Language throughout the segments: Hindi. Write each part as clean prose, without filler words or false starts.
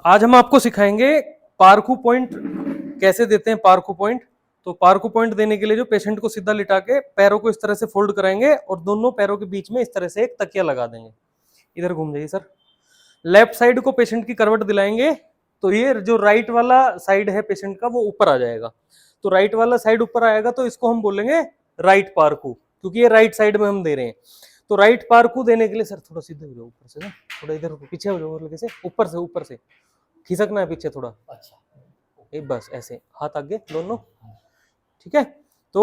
आज हम आपको सिखाएंगे पार्कू पॉइंट कैसे देते हैं। पार्कू पॉइंट, तो पार्कू पॉइंट देने के लिए जो पेशेंट को सीधा लिटा के पैरों को इस तरह से फोल्ड कराएंगे और दोनों पैरों के बीच में इस तरह से एक तकिया लगा देंगे। इधर घूम जाइए सर। लेफ्ट साइड को पेशेंट की करवट दिलाएंगे तो ये जो राइट वाला साइड है पेशेंट का वो ऊपर आ जाएगा। तो राइट वाला साइड ऊपर आएगा तो इसको हम बोलेंगे राइट पार्कू, क्योंकि ये राइट साइड में हम दे रहे हैं। तो राइट पार्कू देने के लिए सर थोड़ा सीधे हो जाओ, ऊपर से ना, थोड़ा इधर पीछे हो जाओ, लगे से ऊपर से खिसकना है पीछे थोड़ा। अच्छा, एक बस ऐसे हाथ आगे दोनों, ठीक है। तो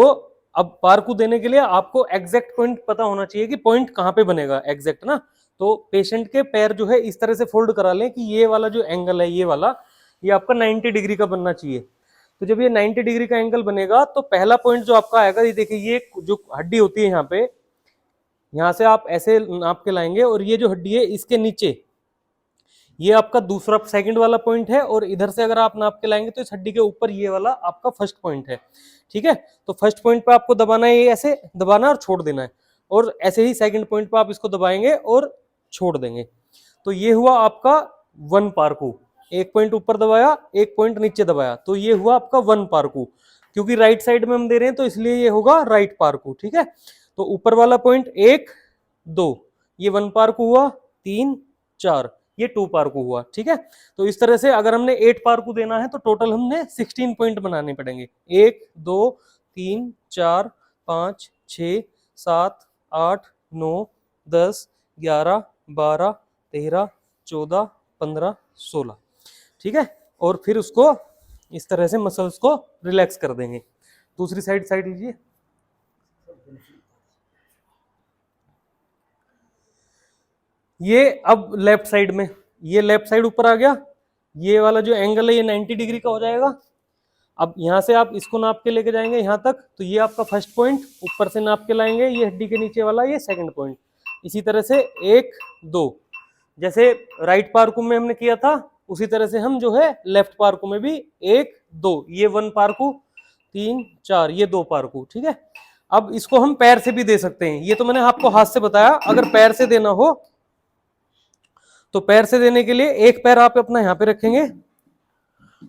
अब पार्कू देने के लिए आपको एग्जैक्ट पॉइंट पता होना चाहिए कि पॉइंट कहाँ पे बनेगा एग्जैक्ट ना। तो पेशेंट के पैर जो है इस तरह से फोल्ड करा लें कि ये वाला जो एंगल है ये वाला, ये आपका 90 डिग्री का बनना चाहिए। तो जब ये 90 डिग्री का एंगल बनेगा तो पहला पॉइंट जो आपका आएगा, ये देखिए ये जो हड्डी होती है यहाँ पे, यहाँ से आप ऐसे नाप के लाएंगे और ये जो हड्डी है इसके नीचे ये आपका दूसरा सेकंड वाला पॉइंट है, और इधर से अगर आप नाप के लाएंगे तो इस हड्डी के ऊपर ये वाला आपका फर्स्ट पॉइंट है, ठीक है। तो फर्स्ट पॉइंट पे आपको दबाना है, ये ऐसे दबाना और छोड़ देना है, और ऐसे ही सेकंड पॉइंट पे आप इसको दबाएंगे और छोड़ देंगे। तो ये हुआ आपका वन पार्कू। एक पॉइंट ऊपर दबाया, एक पॉइंट नीचे दबाया, तो ये हुआ आपका वन पार्कू। क्योंकि राइट साइड में हम दे रहे हैं तो इसलिए ये होगा राइट पार्कू, ठीक है। तो ऊपर वाला पॉइंट 1 2, ये वन पार्कू हुआ, 3 4, ये 2 पार्कू हुआ, ठीक है। तो इस तरह से अगर हमने 8 पार्कू देना है तो टोटल हमने 16 पॉइंट बनाने पड़ेंगे। 1 2 3 4 5 6 7 8 9 10 11 12 13 14 15 16, ठीक है। और फिर उसको इस तरह से मसल्स को रिलैक्स कर देंगे। दूसरी साइड लीजिए। ये अब लेफ्ट साइड में, ये लेफ्ट साइड ऊपर आ गया, ये वाला जो एंगल है ये 90 डिग्री का हो जाएगा। अब यहां से आप इसको नाप के लेके जाएंगे यहां तक, तो ये आपका फर्स्ट पॉइंट, ऊपर से नाप के लाएंगे ये हड्डी के नीचे वाला ये सेकंड पॉइंट। इसी तरह से 1 2, जैसे राइट पार्कू में हमने किया था उसी तरह से हम जो है लेफ्ट पार्कू में भी 1 2, ये 1 पार्कू, 3 4, ये 2 पार्कू, ठीक है। अब इसको हम पैर से भी दे सकते हैं, ये तो मैंने आपको हाथ से बताया। अगर पैर से देना हो तो पैर से देने के लिए एक पैर आप अपना यहाँ पे रखेंगे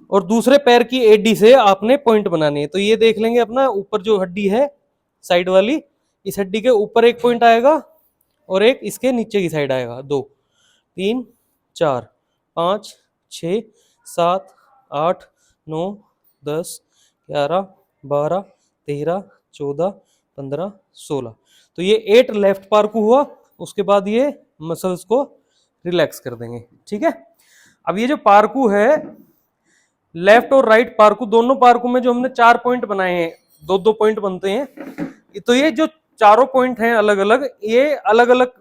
और दूसरे पैर की एडी से आपने पॉइंट बनानी है। तो ये देख लेंगे अपना ऊपर जो हड्डी है साइड वाली, इस हड्डी के ऊपर एक पॉइंट आएगा और एक इसके नीचे की साइड आएगा। 2 3 4 5 6 7 8 9 10 11 12 13 14 15 16, तो ये 8 लेफ्ट पार्कू हुआ। उसके बाद ये मसल्स को रिलैक्स कर देंगे, ठीक है। अब ये जो पार्कू है लेफ्ट और राइट पार्कू, दोनों पार्कू में जो हमने 4 पॉइंट बनाए हैं, 2 पॉइंट बनते हैं। तो ये जो चारों पॉइंट हैं अलग अलग, ये अलग अलग,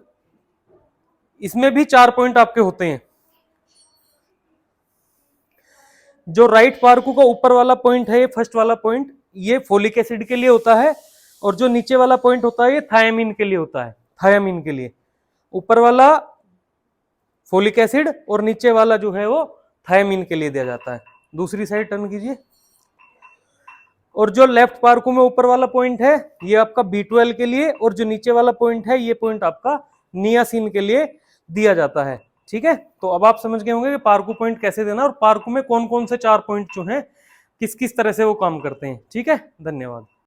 इसमें भी 4 पॉइंट आपके होते हैं। जो राइट पार्कू का ऊपर वाला पॉइंट है, ये फर्स्ट वाला पॉइंट, ये फोलिक एसिड के लिए होता है, और जो नीचे वाला पॉइंट होता है ये थायामीन के लिए होता है। थायामीन के लिए ऊपर वाला फोलिक एसिड और नीचे वाला जो है वो थायामीन के लिए दिया जाता है। दूसरी साइड टर्न कीजिए। और जो लेफ्ट पार्कू में ऊपर वाला पॉइंट है ये आपका B12 के लिए, और जो नीचे वाला पॉइंट है ये पॉइंट आपका नियासिन के लिए दिया जाता है, ठीक है। तो अब आप समझ गए होंगे कि पार्कू पॉइंट कैसे देना और पार्कू में कौन कौन से 4 पॉइंट जो हैं किस किस तरह से वो काम करते हैं, ठीक है। धन्यवाद।